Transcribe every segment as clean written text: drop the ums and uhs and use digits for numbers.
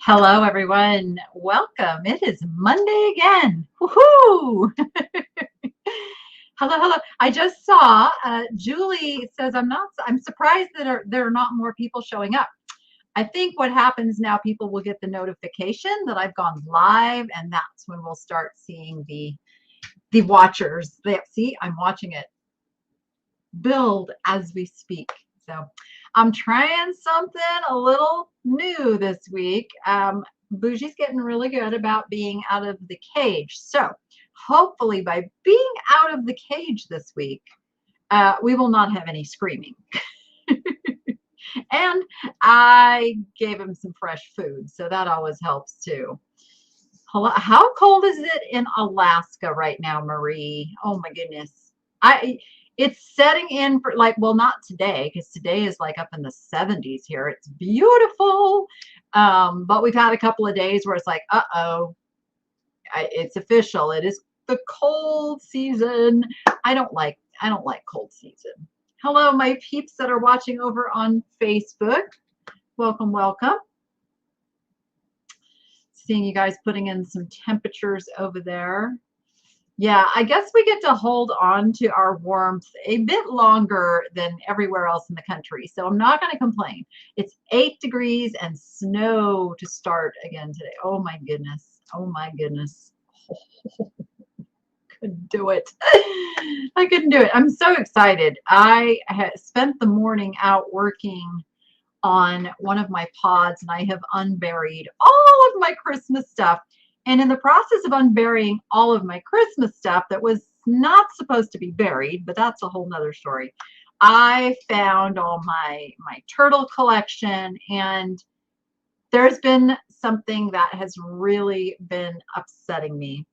Hello, everyone. Welcome. It is Monday again. Woohoo! Hello, hello. I just saw Julie says I'm surprised that there are not more people showing up. I think what happens now, people will get the notification that I've gone live, and that's when we'll start seeing the watchers. See, I'm watching it build as we speak. So I'm trying something a little new this week. Bougie's getting really good about being out of the cage. So hopefully by being out of the cage this week, we will not have any screaming. And I gave him some fresh food, so that always helps too. How cold is it in Alaska right now, Marie? Oh my goodness. It's setting in for well, not today, because today is like up in the 70s here. It's beautiful. But we've had a couple of days where it's like, uh-oh, it's official. It is the cold season. I don't like cold season. Hello, my peeps that are watching over on Facebook. Welcome, welcome. Seeing you guys putting in some temperatures over there. Yeah, I guess we get to hold on to our warmth a bit longer than everywhere else in the country. So I'm not going to complain. It's 8 degrees and snow to start again today. Oh my goodness. Oh my goodness. Couldn't do it. I couldn't do it. I'm so excited. I spent the morning out working on one of my pods, and I have unburied all of my Christmas stuff. And in the process of unburying all of my Christmas stuff that was not supposed to be buried, but that's a whole nother story, I found all my turtle collection, and there's been something that has really been upsetting me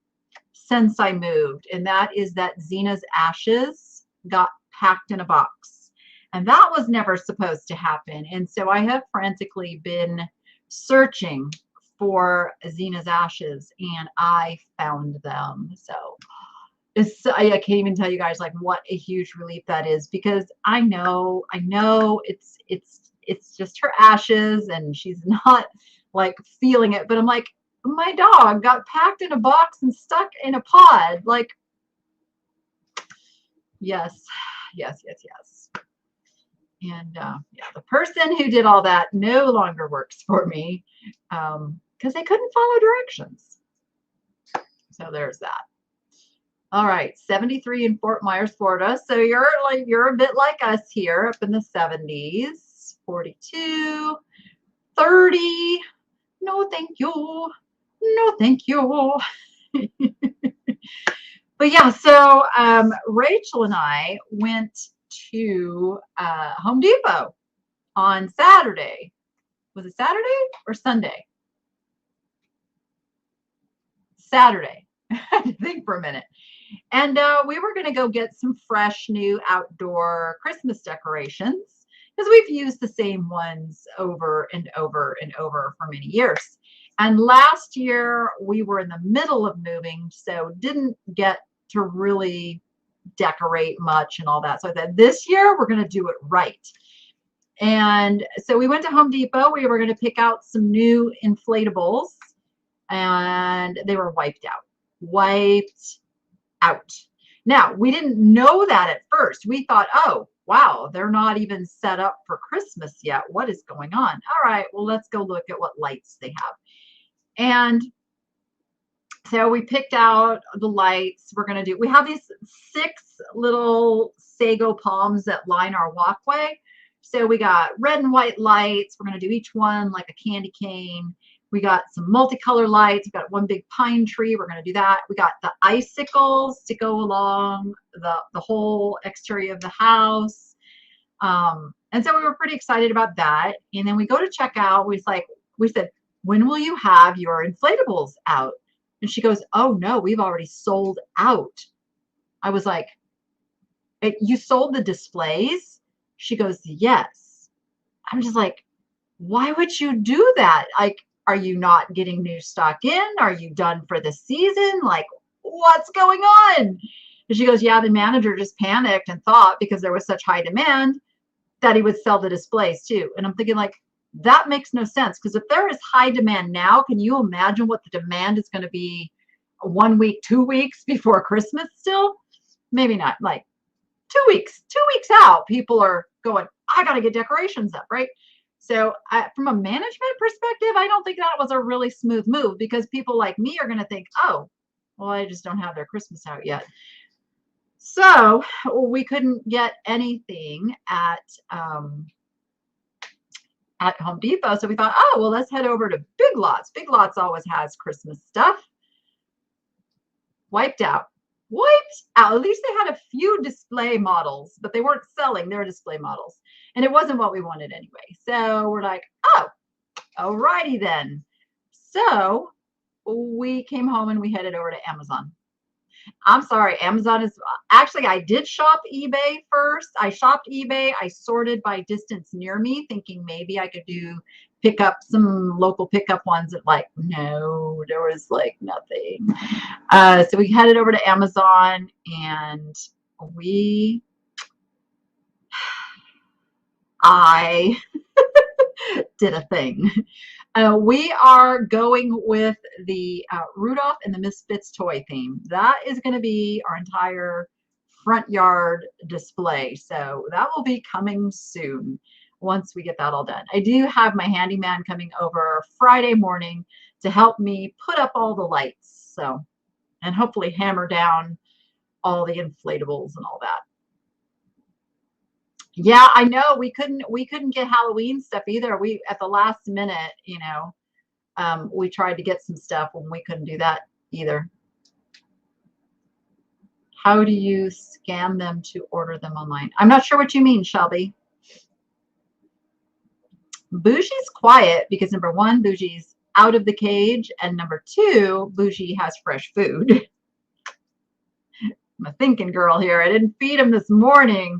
since I moved, and that is that Zena's ashes got packed in a box. And that was never supposed to happen. And so I have frantically been searching for Zena's ashes, and I found them. So I can't even tell you guys like what a huge relief that is, because I know it's just her ashes and she's not like feeling it, but I'm like, my dog got packed in a box and stuck in a pod. Like, yes. And yeah, the person who did all that no longer works for me, because they couldn't follow directions. So there's that. All right, 73 in Fort Myers, Florida. So you're a bit like us here, up in the 70s. 42, 30. No, thank you. No, thank you. But yeah, so Rachel and I went to Home Depot on Saturday. Was it Saturday or Sunday? Saturday. I had to think for a minute. And we were going to go get some fresh new outdoor Christmas decorations, because we've used the same ones over and over and over for many years. And last year we were in the middle of moving, so didn't get to really decorate much and all that. So I said, this year we're going to do it right. And so we went to Home Depot. We were going to pick out some new inflatables, and they were wiped out. Now, we didn't know that at first. We thought, oh, wow, they're not even set up for Christmas yet. What is going on? All right, well, let's go look at what lights they have. And so we picked out the lights we have these 6 little sago palms that line our walkway. So we got red and white lights. We're going to do each one like a candy cane. We got some multicolor lights. We got one big pine tree. We're going to do that. We got the icicles to go along the whole exterior of the house. And so we were pretty excited about that. And then we go to check out. We said, when will you have your inflatables out? And she goes, oh no, we've already sold out. I was like, you sold the displays? She goes, yes. I'm just like, why would you do that? Like, are you not getting new stock in? Are you done for the season? Like, what's going on? And she goes, yeah, the manager just panicked and thought, because there was such high demand, that he would sell the displays too. And I'm thinking like, That makes no sense, because if there is high demand now, can you imagine what the demand is going to be 1 week, 2 weeks before Christmas still? Maybe not. Like 2 weeks out, people are going, I got to get decorations up, right? So from a management perspective, I don't think that was a really smooth move, because people like me are going to think, oh, well, I just don't have their Christmas out yet. So we couldn't get anything at Home Depot. So we thought, oh, well, let's head over to Big Lots. Big Lots always has Christmas stuff. Wiped out. Wiped out. At least they had a few display models, but they weren't selling. They were display models. And it wasn't what we wanted anyway. So we're like, oh, alrighty then. So we came home and we headed over to Amazon. I'm sorry, Amazon is actually, I did shop eBay first. I shopped eBay. I sorted by distance near me, thinking maybe I could do pick up some local pickup ones. That, like, no, there was like nothing. So we headed over to Amazon, and I did a thing. We are going with the Rudolph and the Misfits toy theme. That is going to be our entire front yard display. So that will be coming soon once we get that all done. I do have my handyman coming over Friday morning to help me put up all the lights. So, and hopefully hammer down all the inflatables and all that. Yeah, I know we couldn't get Halloween stuff either. We at the last minute, we tried to get some stuff when we couldn't do that either. How do you scan them to order them online? I'm not sure what you mean, Shelby. Bougie's quiet because number one, Bougie's out of the cage, and number two, Bougie has fresh food. I'm a thinking girl here. I didn't feed him this morning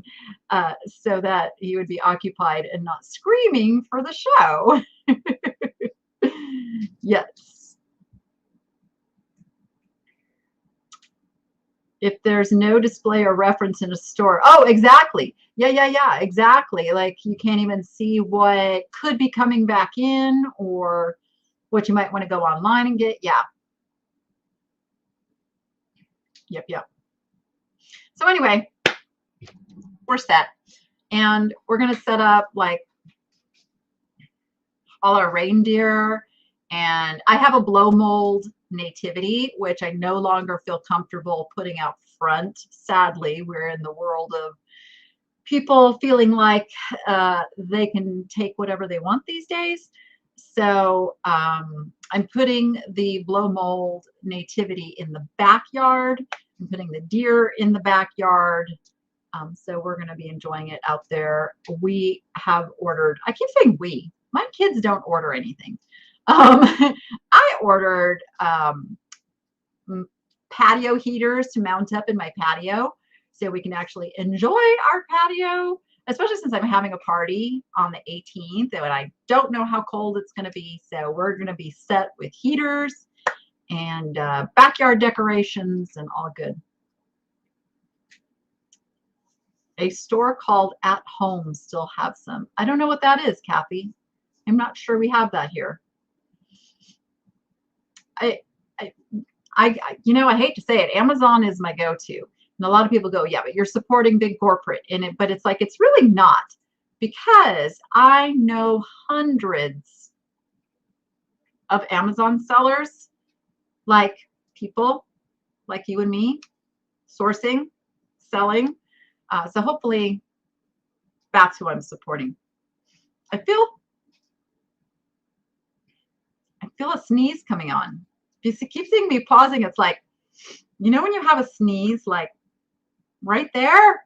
so that he would be occupied and not screaming for the show. Yes. If there's no display or reference in a store. Oh, exactly. Yeah, exactly. Like you can't even see what could be coming back in or what you might want to go online and get. Yeah. Yep. So anyway, we're set. And we're going to set up like all our reindeer. And I have a blow mold nativity, which I no longer feel comfortable putting out front. Sadly, we're in the world of people feeling like they can take whatever they want these days. So I'm putting the blow mold nativity in the backyard. I'm putting the deer in the backyard. So we're going to be enjoying it out there. We have ordered, I keep saying we, my kids don't order anything. I ordered patio heaters to mount up in my patio so we can actually enjoy our patio, especially since I'm having a party on the 18th and I don't know how cold it's going to be. So we're going to be set with heaters and backyard decorations and all good. A store called At Home still have some. I don't know what that is, Kathy. I'm not sure we have that here. I hate to say it, Amazon is my go-to. And a lot of people go, yeah, but you're supporting big corporate in it. But it's like, it's really not, because I know hundreds of Amazon sellers, like people like you and me, sourcing, selling. So hopefully that's who I'm supporting. I feel a sneeze coming on. You keep seeing me pausing. It's like, when you have a sneeze, like right there.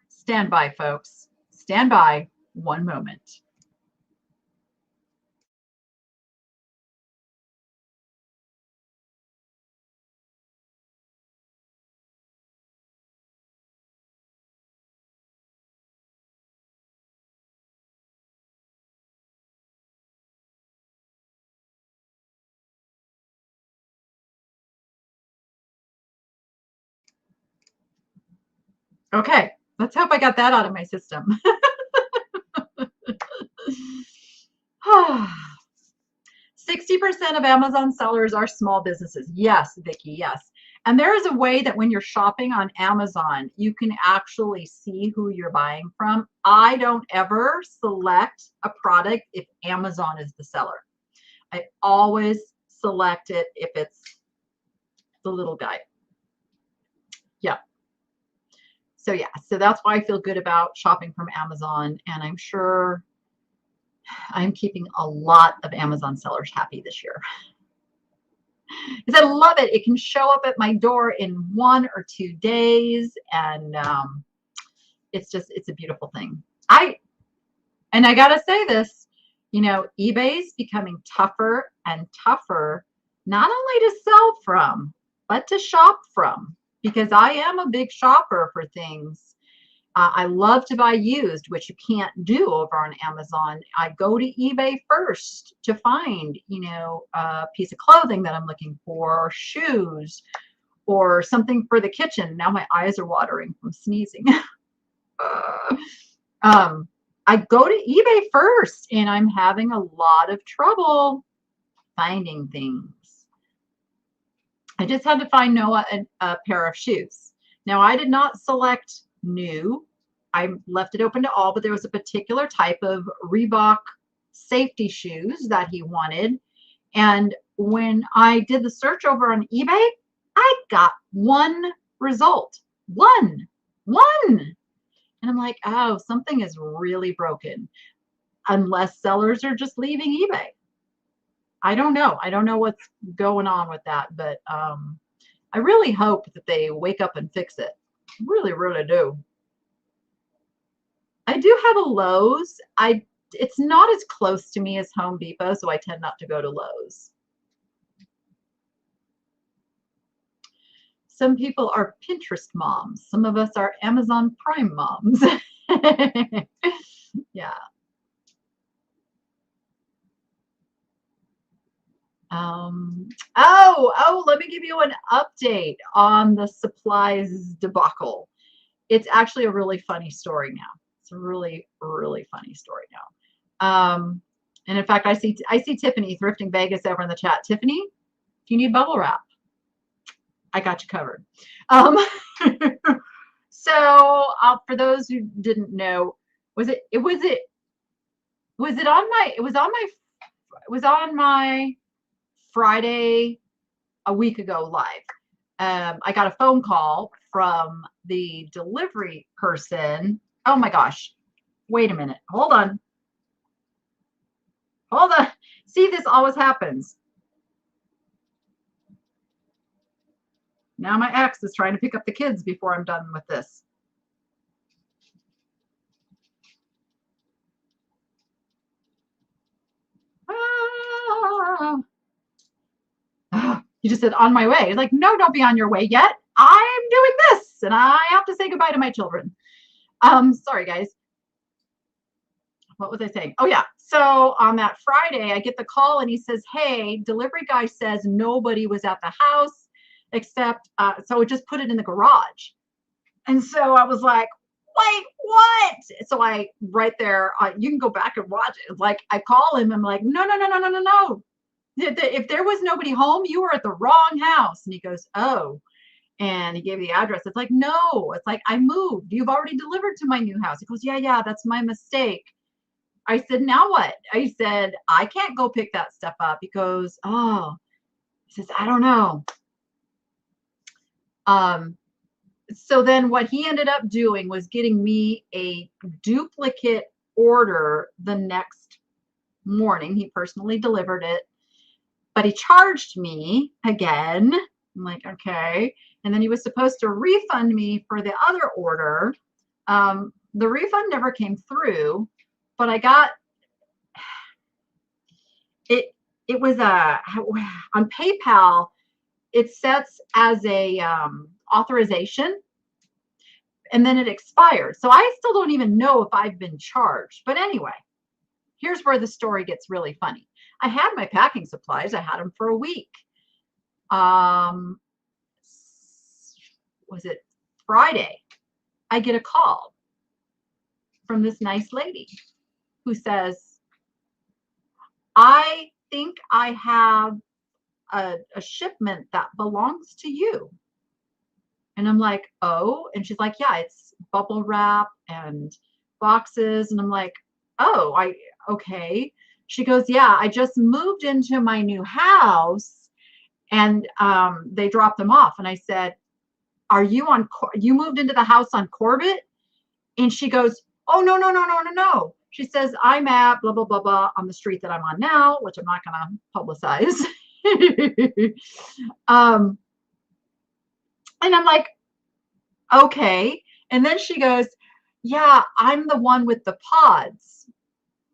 Stand by, folks. Stand by 1 moment. Okay, let's hope I got that out of my system. 60% of Amazon sellers are small businesses. Yes, Vicki, yes. And there is a way that when you're shopping on Amazon, you can actually see who you're buying from. I don't ever select a product if Amazon is the seller. I always select it if it's the little guy. Yeah. So yeah, so that's why I feel good about shopping from Amazon. And I'm sure I'm keeping a lot of Amazon sellers happy this year. Because I love it. It can show up at my door in 1 or 2 days. And it's a beautiful thing. I got to say this, eBay's becoming tougher and tougher, not only to sell from, but to shop from, because I am a big shopper for things. I love to buy used, which you can't do over on Amazon. I go to eBay first to find, a piece of clothing that I'm looking for, or shoes, or something for the kitchen. Now my eyes are watering from sneezing. I go to eBay first, and I'm having a lot of trouble finding things. I just had to find Noah a pair of shoes. Now, I did not select new. I left it open to all, but there was a particular type of Reebok safety shoes that he wanted. And when I did the search over on eBay, I got one result. One. And I'm like, oh, something is really broken. Unless sellers are just leaving eBay. I don't know. I don't know what's going on with that, but I really hope that they wake up and fix it. Really, really do. I do have a Lowe's. It's not as close to me as Home Depot, so I tend not to go to Lowe's. Some people are Pinterest moms. Some of us are Amazon Prime moms. Yeah. Let me give you an update on the supplies debacle. It's actually a really funny story now. It's a really, really funny story now. And in fact, I see Tiffany Thrifting Vegas over in the chat. Tiffany, if you need bubble wrap, I got you covered. So for those who didn't know, it was on my Friday a week ago live. I got a phone call from the delivery person. Oh my gosh. Wait a minute. Hold on. See, this always happens. Now my ex is trying to pick up the kids before I'm done with this. You just said on my way. Like, no, don't be on your way yet. I'm doing this and I have to say goodbye to my children. Sorry guys. What was I saying? Oh yeah. So on that Friday, I get the call and he says, hey, delivery guy says nobody was at the house except, so it just put it in the garage. And so I was like, wait, what? So I, right there, you can go back and watch it. Like I call him, I'm like, no. If there was nobody home, you were at the wrong house. And he goes, oh. And he gave the address. It's like, no, it's like, I moved. You've already delivered to my new house. He goes, yeah, that's my mistake. I said, now what? I said, I can't go pick that stuff up. He goes, oh, he says, I don't know. So then what he ended up doing was getting me a duplicate order the next morning. He personally delivered it, but he charged me again. I'm like, okay. And then he was supposed to refund me for the other order. The refund never came through, but I got it. It was on PayPal. It sets as a authorization, and then it expires. So I still don't even know if I've been charged. But anyway, here's where the story gets really funny. I had my packing supplies. I had them for a week. Was it Friday? I get a call from this nice lady who says, I think I have a shipment that belongs to you. And I'm like, oh, and she's like, yeah, it's bubble wrap and boxes. And I'm like, oh, okay. She goes, yeah, I just moved into my new house and they dropped them off. And I said, are you you moved into the house on Corbett? And she goes, oh, no, no, no, no, no, no. She says, I'm at blah, blah, blah, blah on the street that I'm on now, which I'm not going to publicize. And I'm like, okay. And then she goes, yeah, I'm the one with the pods.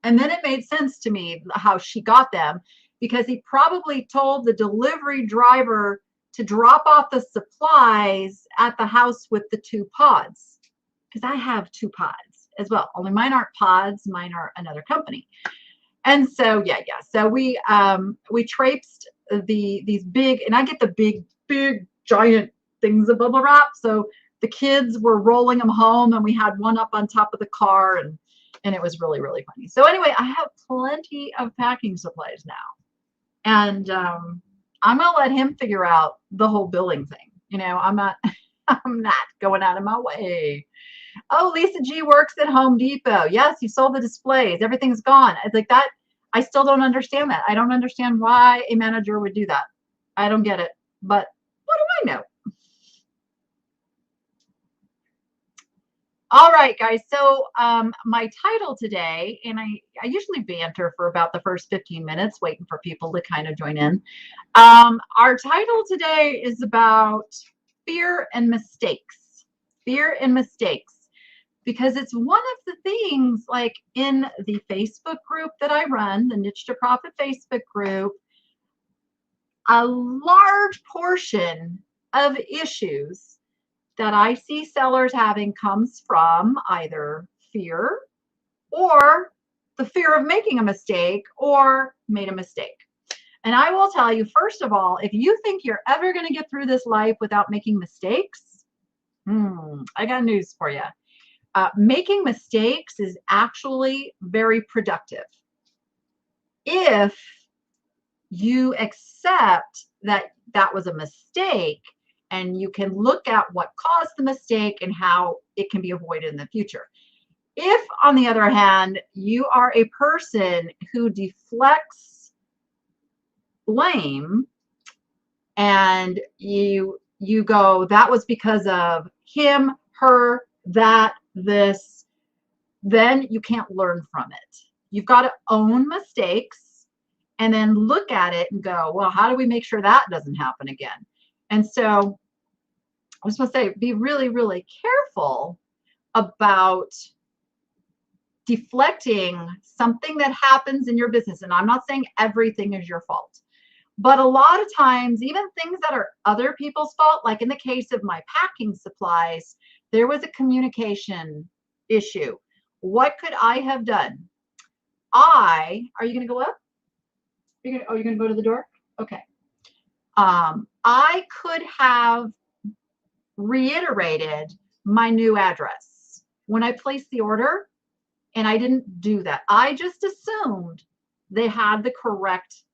And then it made sense to me how she got them, because he probably told the delivery driver to drop off the supplies at the house with the 2 pods. Because I have 2 pods as well. Only mine aren't pods, mine are another company. And so yeah. So we traipsed these big, and I get the big giant things of bubble wrap. So the kids were rolling them home, and we had one up on top of the car, and it was really, really funny. So anyway, I have plenty of packing supplies now, and I'm gonna let him figure out the whole billing thing. I'm not going out of my way. Oh, Lisa G works at Home Depot. Yes, you sold the displays. Everything's gone. It's like that. I still don't understand that. I don't understand why a manager would do that. I don't get it. But what do I know? All right, guys. So my title today, and I usually banter for about the first 15 minutes, waiting for people to kind of join in. Our title today is about fear and mistakes. Fear and mistakes. Because it's one of the things, like in the Facebook group that I run, the Niche to Profit Facebook group, a large portion of issues that I see sellers having comes from either fear or the fear of making a mistake or made a mistake. And I will tell you, first of all, if you think you're ever going to get through this life without making mistakes, I got news for you. Making mistakes is actually very productive if you accept that that was a mistake and you can look at what caused the mistake and how it can be avoided in the future. If, on the other hand, you are a person who deflects blame and you go, that was because of him, her, that, this, then you can't learn from it. You've got to own mistakes and then look at it and go, well, how do we make sure that doesn't happen again? And so I was supposed to say, be really, really careful about deflecting something that happens in your business. And I'm not saying everything is your fault, but a lot of times, even things that are other people's fault, like in the case of my packing supplies, there was a communication issue. What could I have done? Are you going to go up? You're going to go to the door? Okay. I could have reiterated my new address when I placed the order, and I didn't do that. I just assumed they had the correct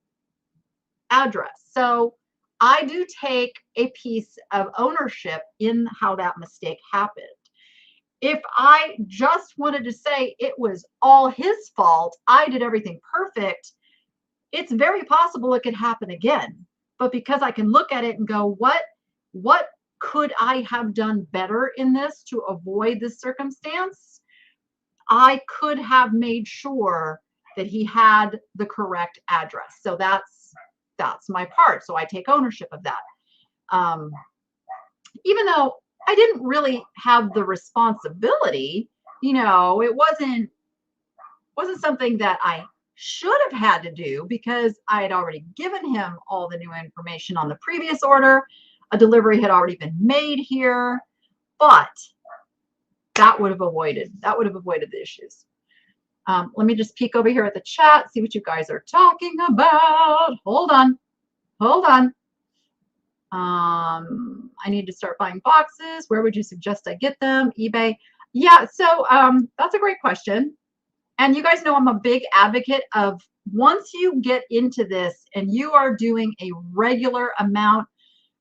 address. So I do take a piece of ownership in how that mistake happened. If I just wanted to say it was all his fault, I did everything perfect, it's very possible it could happen again. But because I can look at it and go, what could I have done better in this to avoid this circumstance? I could have made sure that he had the correct address. So that's my part. So I take ownership of that. Even though I didn't really have the responsibility, it wasn't something that I should have had to do because I had already given him all the new information on the previous order. A delivery had already been made here, but that would have avoided the issues. Let me just peek over here at the chat, see what you guys are talking about. Hold on. I need to start buying boxes. Where would you suggest I get them? eBay. Yeah, so that's a great question. And you guys know I'm a big advocate of, once you get into this and you are doing a regular amount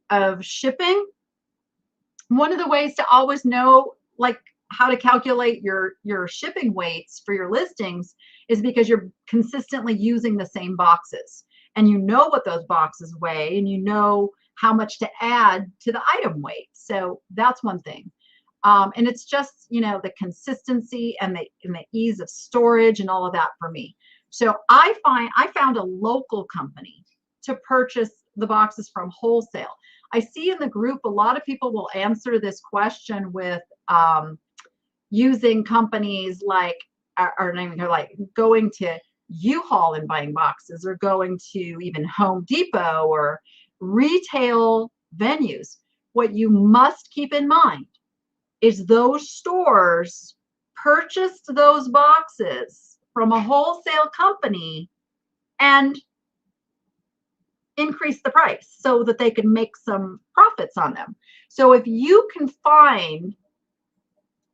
of shipping, one of the ways to always know like how to calculate your shipping weights for your listings is because you're consistently using the same boxes, and you know what those boxes weigh, and you know how much to add to the item weight. So that's one thing. And it's just, you know, the consistency and the ease of storage and all of that for me. So I found a local company to purchase the boxes from wholesale. I see in the group a lot of people will answer this question with using companies like, or not even like going to U-Haul and buying boxes, or going to even Home Depot or retail venues. What you must keep in mind is those stores purchased those boxes from a wholesale company and increase the price so that they can make some profits on them. So if you can find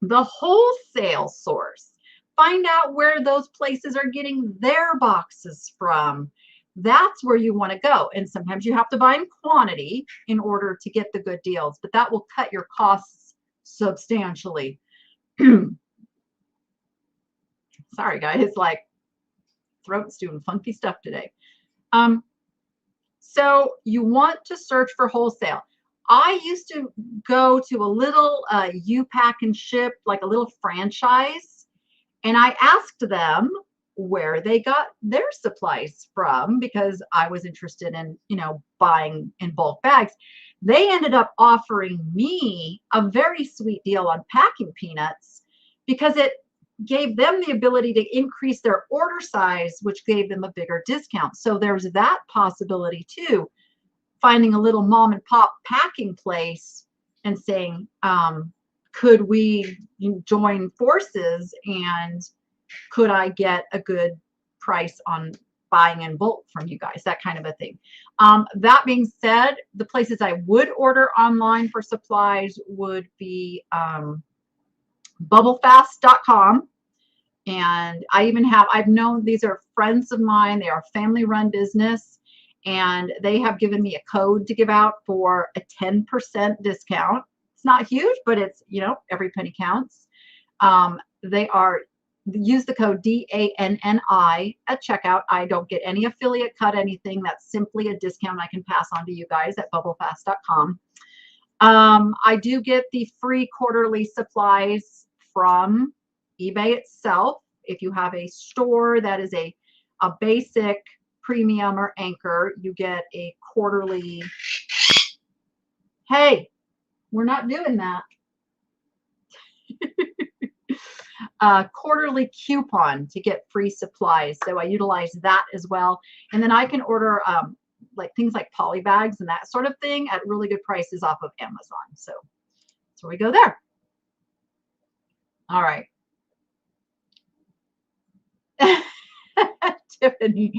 the wholesale source, find out where those places are getting their boxes from, that's where you want to go. And sometimes you have to buy in quantity in order to get the good deals, but that will cut your costs substantially. Sorry guys, like throat's doing funky stuff today. So you want to search for wholesale. I used to go to a little U-Pack and Ship, like a little franchise, and I asked them where they got their supplies from because I was interested in, you know, buying in bulk bags. They ended up offering me a very sweet deal on packing peanuts because it gave them the ability to increase their order size, which gave them a bigger discount. So there's that possibility too. Finding a little mom and pop packing place and saying, could we join forces, and could I get a good price on buying in bulk from you guys, that kind of a thing. That being said, the places I would order online for supplies would be bubblefast.com. And I even have, I've known, these are friends of mine, they are family run business, and they have given me a code to give out for a 10% discount. It's not huge, but it's, you know, every penny counts. They are, use the code DANNI at checkout. I don't get any affiliate cut, anything. That's simply a discount I can pass on to you guys at bubblefast.com. I do get the free quarterly supplies from eBay itself. If you have a store that is a basic, premium, or anchor, you get a quarterly. Hey, we're not doing that. Quarterly coupon to get free supplies. So I utilize that as well. And then I can order like things like poly bags and that sort of thing at really good prices off of Amazon. So we go there. All right. Tiffany,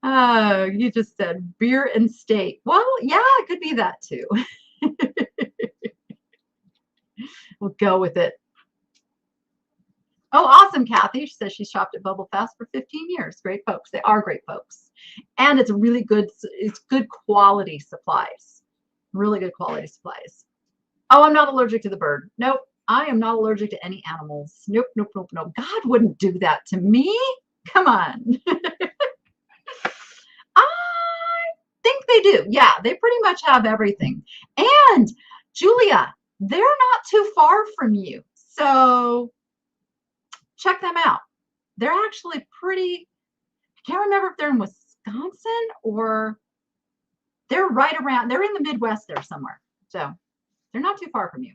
you just said beer and steak. Well, yeah, it could be that too. We'll go with it. Oh, awesome, Kathy. She says she shopped at Bubble Fast for 15 years. Great folks. They are great folks. And it's really good. It's good quality supplies. Really good quality supplies. Oh, I'm not allergic to the bird. Nope. I am not allergic to any animals. Nope, nope, nope, nope. God wouldn't do that to me. Come on. I think they do. Yeah, they pretty much have everything. And Julia, they're not too far from you. So check them out. They're actually pretty, I can't remember if they're in Wisconsin or they're right around, they're in the Midwest there somewhere. So they're not too far from you.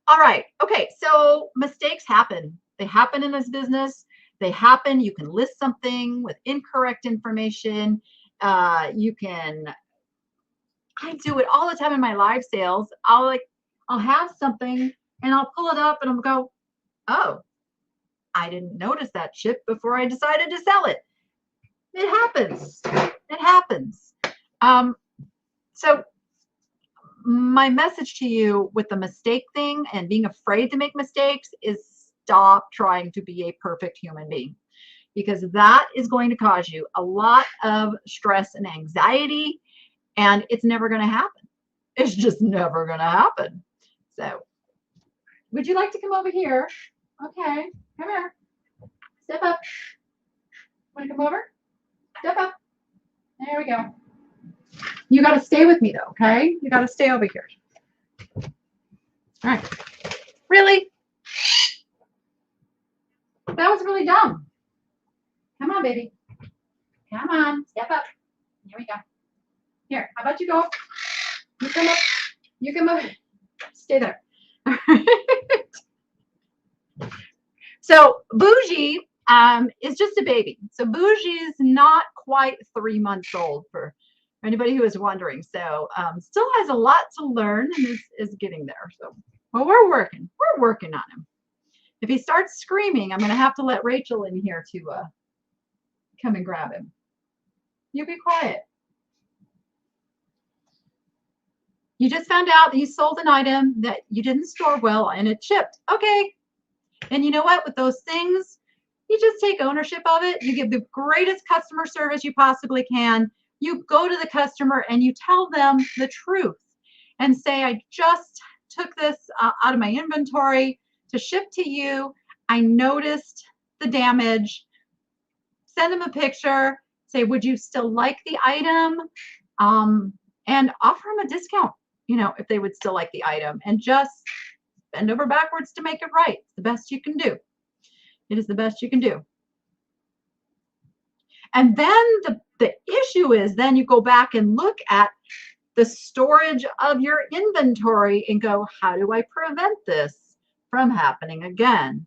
All right. Okay. So mistakes happen. They happen in this business. They happen. You can list something with incorrect information. I do it all the time in my live sales. I'll have something and I'll pull it up and I'll go, oh, I didn't notice that ship before I decided to sell it. It happens. It happens. So my message to you with the mistake thing and being afraid to make mistakes is stop trying to be a perfect human being, because that is going to cause you a lot of stress and anxiety, and it's never going to happen. It's just never going to happen. So, would you like to come over here? Okay, come here. Step up. Want to come over? Step up. There we go. You got to stay with me, though, okay? You got to stay over here. All right. Really? That was really dumb. Come on, baby. Come on. Step up. Here we go. Here, how about you go? You come up. You come up. Stay there. All right. So Bougie is just a baby. So Bougie is not quite 3 months old, for anybody who is wondering. So still has a lot to learn and is getting there. So, well, we're working on him. If he starts screaming, I'm going to have to let Rachel in here to come and grab him. You be quiet. You just found out that you sold an item that you didn't store well and it shipped. Okay. And you know what? With those things, you just take ownership of it. You give the greatest customer service you possibly can. You go to the customer and you tell them the truth and say, I just took this out of my inventory to ship to you. I noticed the damage. Send them a picture. Say, would you still like the item? And offer them a discount, if they would still like the item, and just bend over backwards to make it right. It's the best you can do. It is the best you can do. And then the issue is, then you go back and look at the storage of your inventory and go, how do I prevent this from happening again?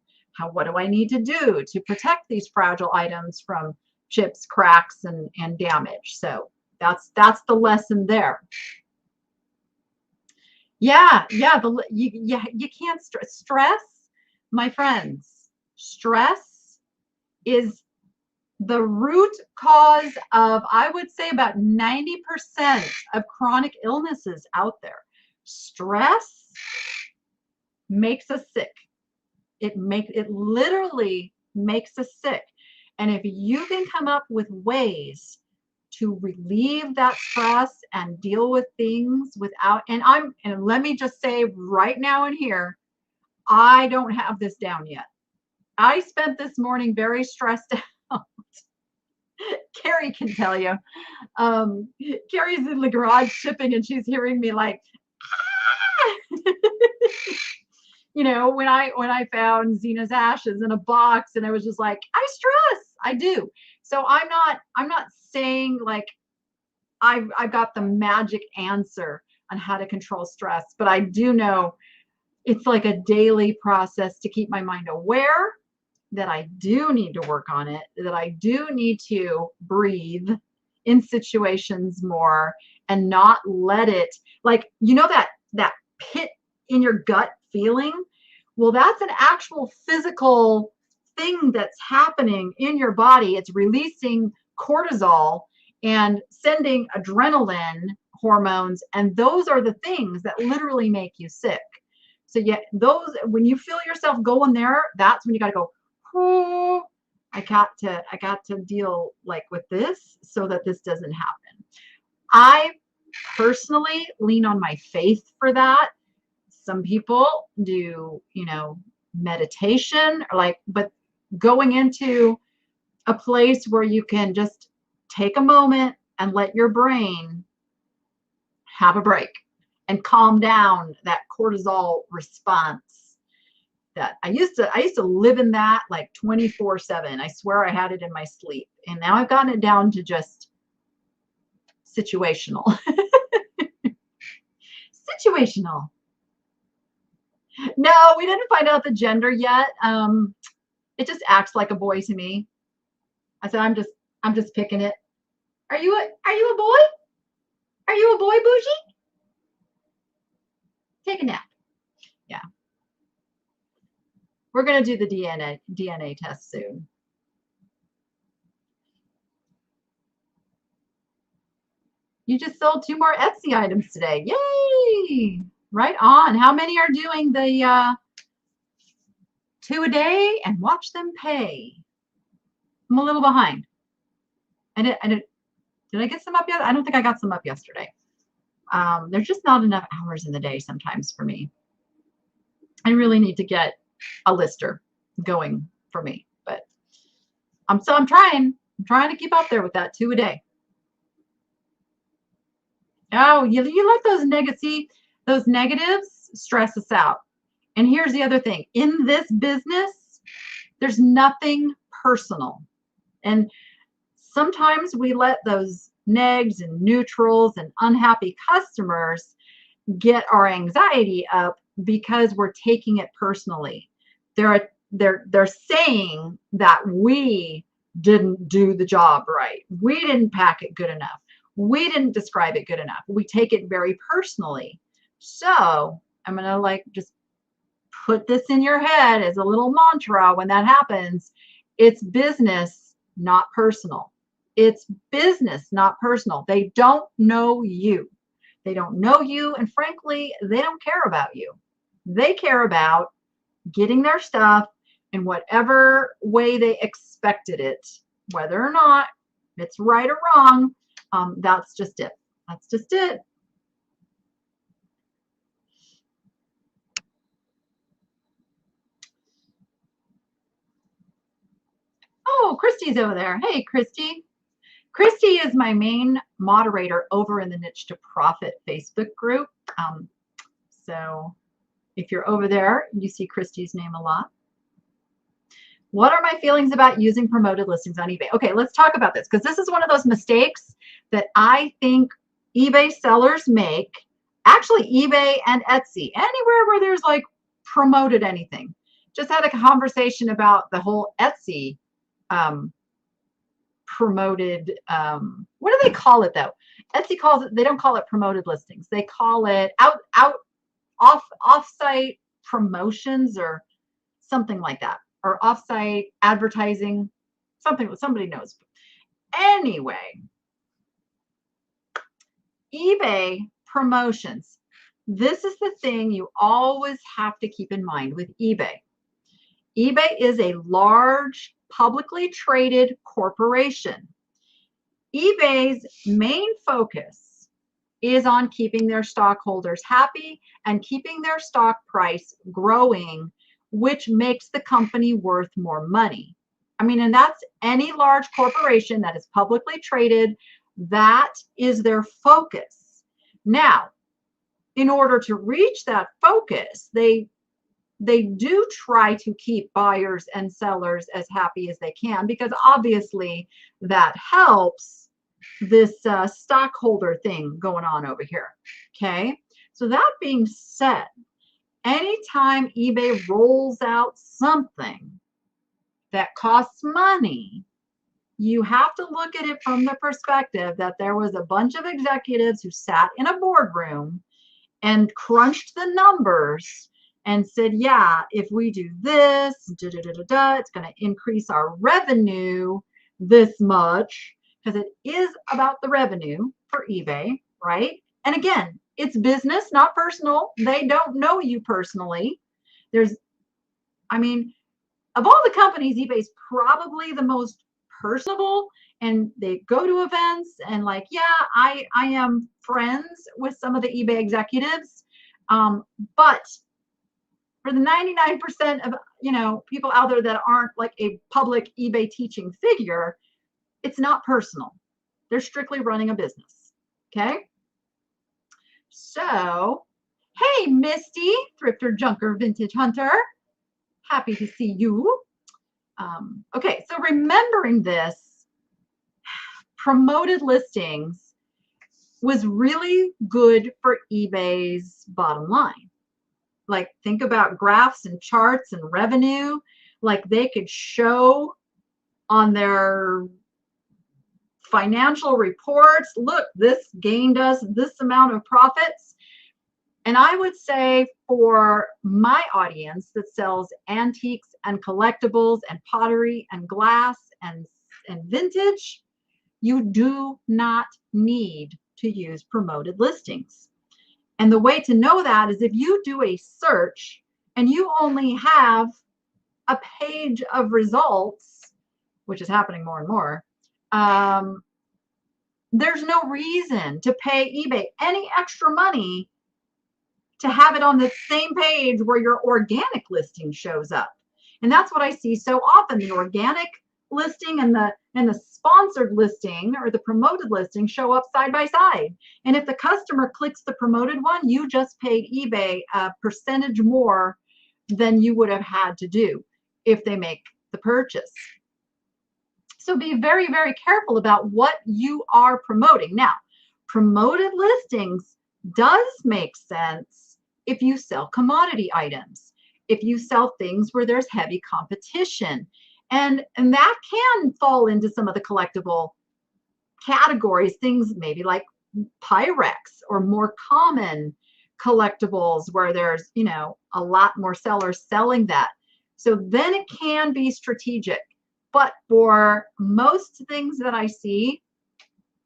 What do I need to do to protect these fragile items from chips, cracks, and damage? So that's the lesson there. Yeah. You can't stress, my friends. Stress is the root cause of, I would say, about 90% of chronic illnesses out there. Stress makes us sick. It literally makes us sick. And if you can come up with ways to relieve that stress and deal with things without, and let me just say right now and here, I don't have this down yet. I spent this morning very stressed out. Carrie can tell you. Carrie's in the garage shipping and she's hearing me like, ah! When I found Zena's ashes in a box, and I was just like, I stress. I do. So I'm not saying like I've got the magic answer on how to control stress, but I do know it's like a daily process to keep my mind aware that I do need to work on it, that I do need to breathe in situations more and not let it, like, that pit in your gut feeling. Well, that's an actual physical thing that's happening in your body. It's releasing cortisol and sending adrenaline hormones, and those are the things that literally make you sick. So when you feel yourself going there, that's when you got to go, oh, I got to deal like with this so that this doesn't happen. I personally lean on my faith for that. Some people do, meditation, but going into a place where you can just take a moment and let your brain have a break and calm down that cortisol response. That I used to live in that like 24/7. I swear I had it in my sleep, and now I've gotten it down to just situational. Situational. No, we didn't find out the gender yet. It just acts like a boy to me. I said, I'm just picking it. Are you a boy? Are you a boy, Bougie? Take a nap. Yeah. We're going to do the DNA test soon. You just sold 2 more Etsy items today. Yay! Right on. How many are doing the 2 a day and watch them pay. I'm a little behind. Did I get some up yet? I don't think I got some up yesterday. There's just not enough hours in the day sometimes for me. I really need to get a lister going for me, but I'm trying to keep up there with that 2 a day. Oh, you let those negatives stress us out. And here's the other thing. In this business, there's nothing personal. And sometimes we let those negs and neutrals and unhappy customers get our anxiety up because we're taking it personally. They're saying that we didn't do the job right. We didn't pack it good enough. We didn't describe it good enough. We take it very personally. So I'm going to just put this in your head as a little mantra when that happens. It's business, not personal. It's business, not personal. They don't know you. They don't know you. And frankly, they don't care about you. They care about getting their stuff in whatever way they expected it, whether or not it's right or wrong. That's just it. That's just it. Oh, Christy's over there. Hey, Christy. Christy is my main moderator over in the Niche to Profit Facebook group. So if you're over there, you see Christy's name a lot. What are my feelings about using promoted listings on eBay? Okay, let's talk about this because this is one of those mistakes that I think eBay sellers make. Actually, eBay and Etsy, anywhere where there's promoted anything. Just had a conversation about the whole Etsy promoted, what do they call it though? Etsy calls it, they don't call it promoted listings. They call it off-site promotions or something like that, or off-site advertising, somebody knows. Anyway, eBay promotions. This is the thing you always have to keep in mind with eBay. eBay is a large publicly traded corporation. eBay's main focus is on keeping their stockholders happy and keeping their stock price growing, which makes the company worth more money. I mean, and that's any large corporation that is publicly traded, that is their focus. Now, in order to reach that focus, they do try to keep buyers and sellers as happy as they can, because obviously that helps this stockholder thing going on over here. Okay. So that being said, anytime eBay rolls out something that costs money, you have to look at it from the perspective that there was a bunch of executives who sat in a boardroom and crunched the numbers and said, yeah, if we do this, it's going to increase our revenue this much, because it is about the revenue for eBay, right? And again, it's business, not personal. They don't know you personally. I mean, of all the companies, eBay's probably the most personable, and they go to events and yeah, I am friends with some of the eBay executives, but for the 99% of people out there that aren't a public eBay teaching figure, it's not personal. They're strictly running a business. Okay. So, hey, Misty, Thrifter, Junker, Vintage Hunter. Happy to see you. Okay, so remembering this, promoted listings was really good for eBay's bottom line. Think about graphs and charts and revenue. They could show on their financial reports, look, this gained us this amount of profits. And I would say for my audience that sells antiques and collectibles and pottery and glass and vintage, you do not need to use promoted listings. And the way to know that is if you do a search and you only have a page of results, which is happening more and more, there's no reason to pay eBay any extra money to have it on the same page where your organic listing shows up. And that's what I see so often. The organic listing and the sponsored listing or the promoted listing show up side by side. And if the customer clicks the promoted one, you just paid eBay a percentage more than you would have had to do if they make the purchase. So be very, very careful about what you are promoting. Now, promoted listings does make sense if you sell commodity items, if you sell things where there's heavy competition. And that can fall into some of the collectible categories, things maybe like Pyrex or more common collectibles where there's, you know, a lot more sellers selling that. So then it can be strategic. But for most things that I see,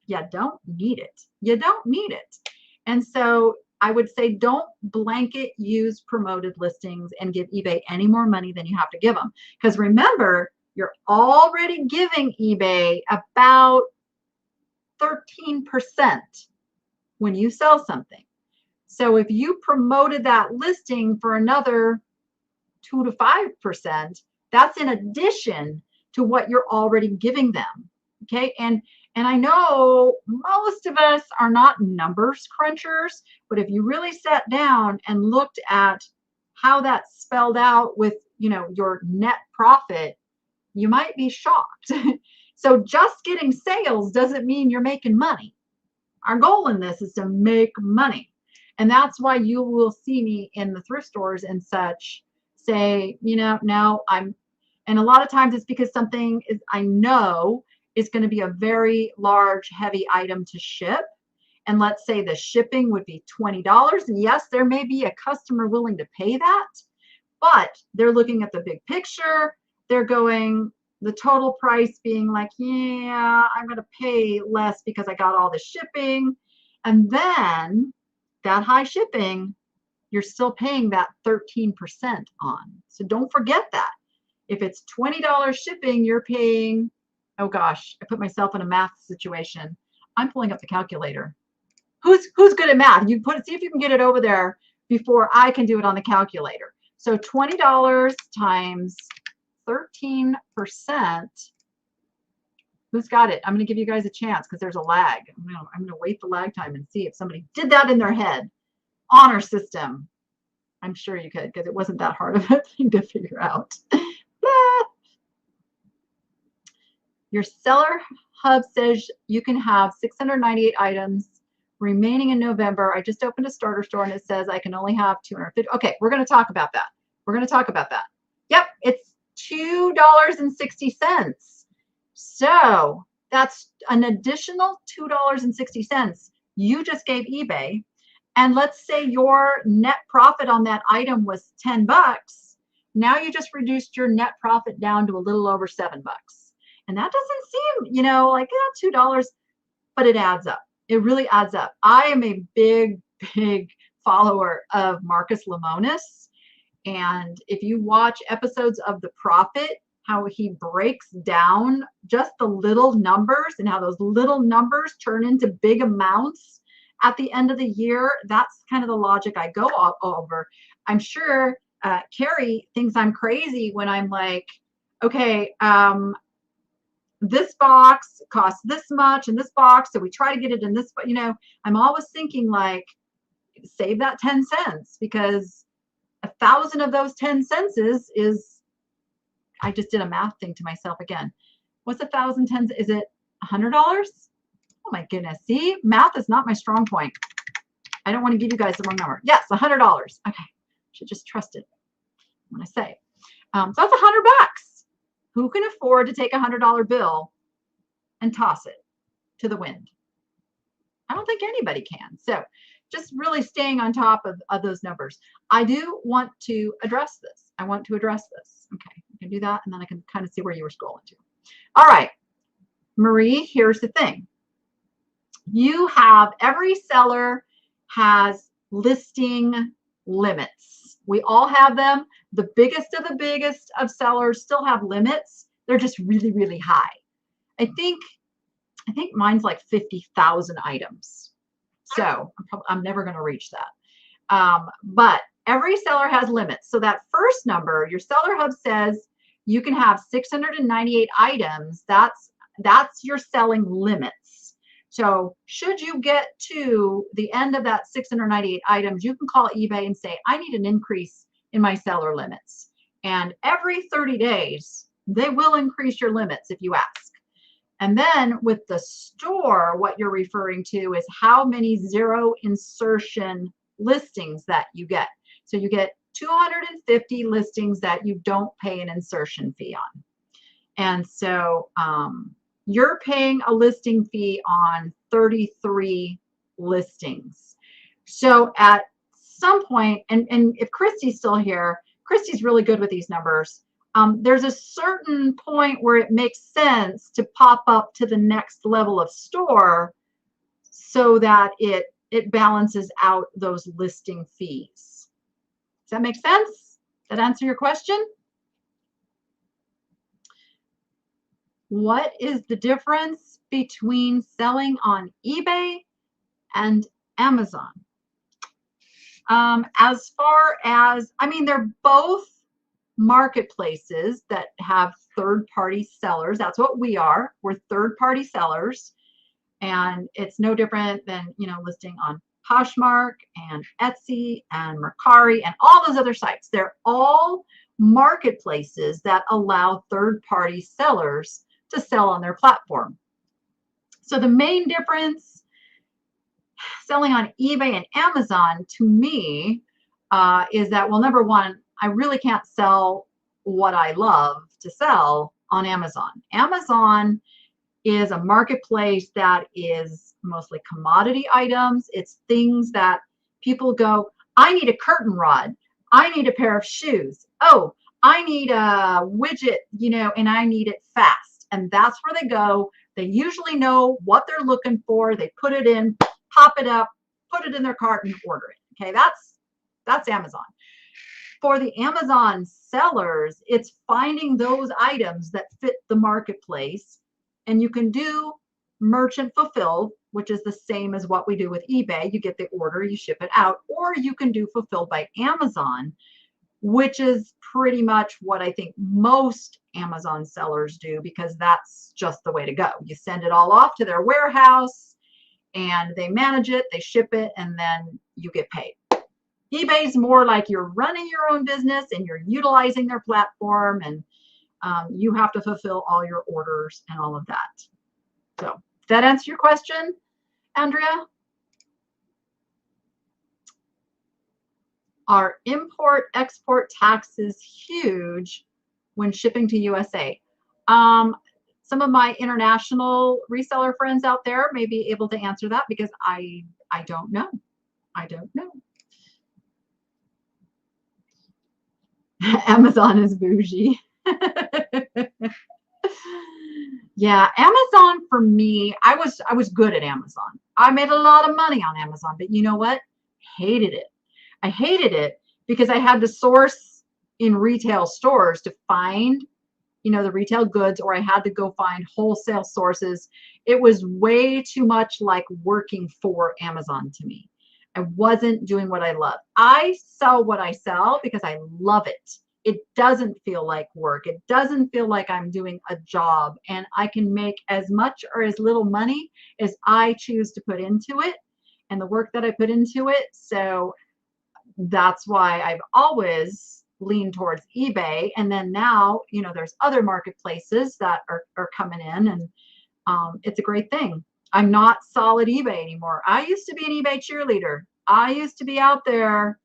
you don't need it. You don't need it. And so I would say don't blanket use promoted listings and give eBay any more money than you have to give them. Because remember, you're already giving eBay about 13% when you sell something. So if you promoted that listing for another 2 to 5%, that's in addition to what you're already giving them. Okay. And I know most of us are not numbers crunchers, but if you really sat down and looked at how that's spelled out with, you know, your net profit, you might be shocked. So just getting sales doesn't mean you're making money. Our goal in this is to make money. And that's why you will see me in the thrift stores and such say, you know, no, and a lot of times it's because something is, I know is going to be a very large, heavy item to ship. And let's say the shipping would be $20. And yes, there may be a customer willing to pay that, but they're looking at the big picture. They're going, the total price being like, yeah, I'm going to pay less because I got all the shipping. And then that high shipping, you're still paying that 13% on. So don't forget that. If it's $20 shipping, you're paying, oh gosh, I put myself in a math situation. I'm pulling up the calculator. Who's good at math? You see if you can get it over there before I can do it on the calculator. So $20 times 13%. Who's got it? I'm going to give you guys a chance because there's a lag. I'm going to wait the lag time and see if somebody did that in their head. Honor system. I'm sure you could because it wasn't that hard of a thing to figure out. Your seller hub says you can have 698 items remaining in November. I just opened a starter store and it says I can only have 250. Okay, we're going to talk about that. We're going to talk about that. Yep, it's $2.60. So that's an additional $2.60 you just gave eBay. And let's say your net profit on that item was 10 bucks. Now you just reduced your net profit down to a little over 7 bucks. And that doesn't seem, you know, like $2, but it adds up. It really adds up. I am a big, big follower of Marcus Lemonis. And if you watch episodes of The Profit, how he breaks down just the little numbers and how those little numbers turn into big amounts at the end of the year, that's kind of the logic I go over. I'm sure Carrie thinks I'm crazy when I'm like, okay, this box costs this much in this box, so we try to get it in this, but you know, I'm always thinking like, save that 10 cents because 1,000 of those 10 cents is, I just did a math thing to myself again. What's 1,000 tens? Is it $100? Oh my goodness. See, math is not my strong point. I don't want to give you guys the wrong number. Yes, $100. Okay. Should just trust it when I say it. So that's $100. Who can afford to take a $100 bill and toss it to the wind? I don't think anybody can. So just really staying on top of those numbers. I do want to address this. I want to address this. Okay, I can do that, and then I can kind of see where you were scrolling to. All right, Marie, here's the thing. You have, every seller has listing limits. We all have them. The biggest of sellers still have limits. They're just really, really high. I think mine's like 50,000 items. So I'm never going to reach that. But every seller has limits. So that first number, your seller hub says you can have 698 items. That's your selling limits. So should you get to the end of that 698 items, you can call eBay and say, I need an increase in my seller limits. And every 30 days, they will increase your limits if you ask. And then with the store, what you're referring to is how many zero insertion listings that you get. So you get 250 listings that you don't pay an insertion fee on. And so you're paying a listing fee on 33 listings. So at some point, and if Christy's still here, Christy's really good with these numbers. There's a certain point where it makes sense to pop up to the next level of store so that it balances out those listing fees. Does that make sense? That answer your question? What is the difference between selling on eBay and Amazon? As far as, I mean, they're both marketplaces that have third-party sellers. That's what we are. We're third-party sellers, and it's no different than, you know, listing on Poshmark and Etsy and Mercari and all those other sites. They're all marketplaces that allow third-party sellers to sell on their platform. So the main difference selling on eBay and Amazon to me is that, well, number one, I really can't sell what I love to sell on Amazon. Amazon is a marketplace that is mostly commodity items. It's things that people go, I need a curtain rod. I need a pair of shoes. Oh, I need a widget, you know, and I need it fast. And that's where they go. They usually know what they're looking for. They put it in, pop it up, put it in their cart and order it. Okay, that's Amazon. For the Amazon sellers, it's finding those items that fit the marketplace, and you can do merchant fulfilled, which is the same as what we do with eBay. You get the order, you ship it out, or you can do fulfilled by Amazon, which is pretty much what I think most Amazon sellers do, because that's just the way to go. You send it all off to their warehouse and they manage it, they ship it, and then you get paid. eBay's more like you're running your own business and you're utilizing their platform, and you have to fulfill all your orders and all of that. So, does that answer your question, Andrea? Are import-export taxes huge when shipping to USA? Some of my international reseller friends out there may be able to answer that, because I don't know. I don't know. Amazon is bougie. Yeah, Amazon for me, I was good at Amazon. I made a lot of money on Amazon, but you know what? Hated it. I hated it because I had to source in retail stores to find, you know, the retail goods, or I had to go find wholesale sources. It was way too much like working for Amazon to me. I wasn't doing what I love. I sell what I sell because I love it. It doesn't feel like work. It doesn't feel like I'm doing a job, and I can make as much or as little money as I choose to put into it and the work that I put into it. So that's why I've always leaned towards eBay. And then now, you know, there's other marketplaces that are coming in, and it's a great thing. I'm not solid eBay anymore. I used to be an eBay cheerleader. I used to be out there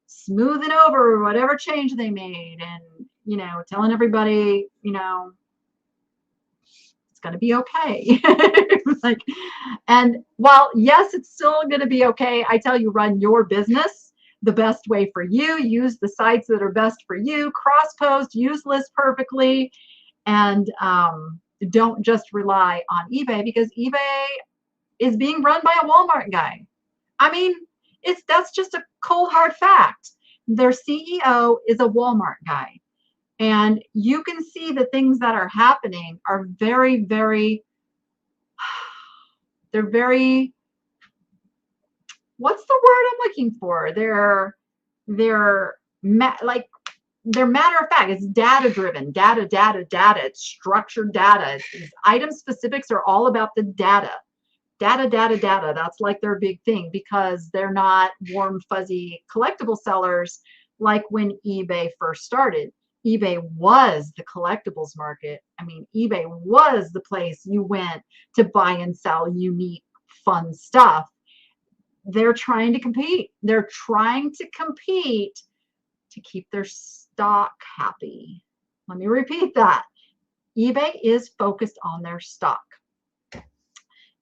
smoothing over whatever change they made, and, you know, telling everybody, you know, it's going to be okay. Like, and while yes, it's still going to be okay, I tell you, run your business the best way for you. Use the sites that are best for you. Cross post, use list perfectly, and don't just rely on eBay, because eBay is being run by a Walmart guy. I mean, that's just a cold hard fact. Their CEO is a Walmart guy. And you can see the things that are happening are very, very, they're very, what's the word I'm looking for? Like, they're matter of fact. It's data driven, data. It's structured data. These item specifics are all about the data. Data. That's like their big thing, because they're not warm, fuzzy collectible sellers like when eBay first started. eBay was the collectibles market. I mean, eBay was the place you went to buy and sell unique, fun stuff. They're trying to compete. They're trying to compete to keep their stock happy. Let me repeat that. eBay is focused on their stock.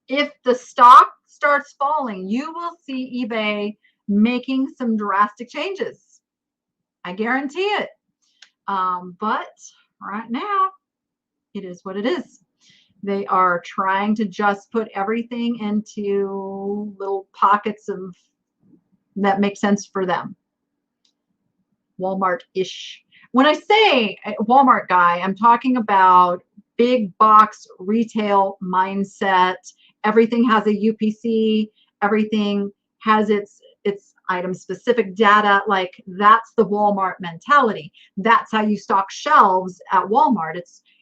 If the stock starts falling, you will see eBay making some drastic changes. I guarantee it. But right now, it is what it is. They are trying to just put everything into little pockets of that make sense for them. Walmart-ish. When I say Walmart guy, I'm talking about big box retail mindset. Everything has a UPC. Everything has its item specific data. Like, that's the Walmart mentality. That's how you stock shelves at Walmart.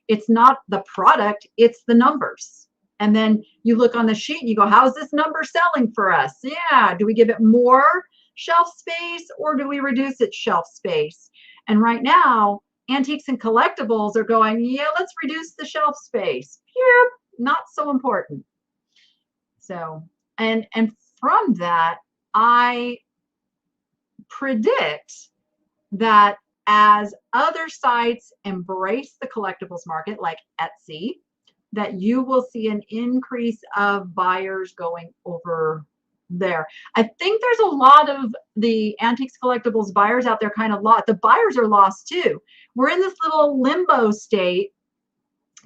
It's not the product, it's the numbers. And then you look on the sheet and you go, how's this number selling for us? Yeah, do we give it more shelf space or do we reduce its shelf space? And right now, antiques and collectibles are going, yeah, let's reduce the shelf space. Yep, not so important. So, and from that, I predict that as other sites embrace the collectibles market, like Etsy, that you will see an increase of buyers going over there. I think there's a lot of the antiques collectibles buyers out there kind of lost. The buyers are lost too. We're in this little limbo state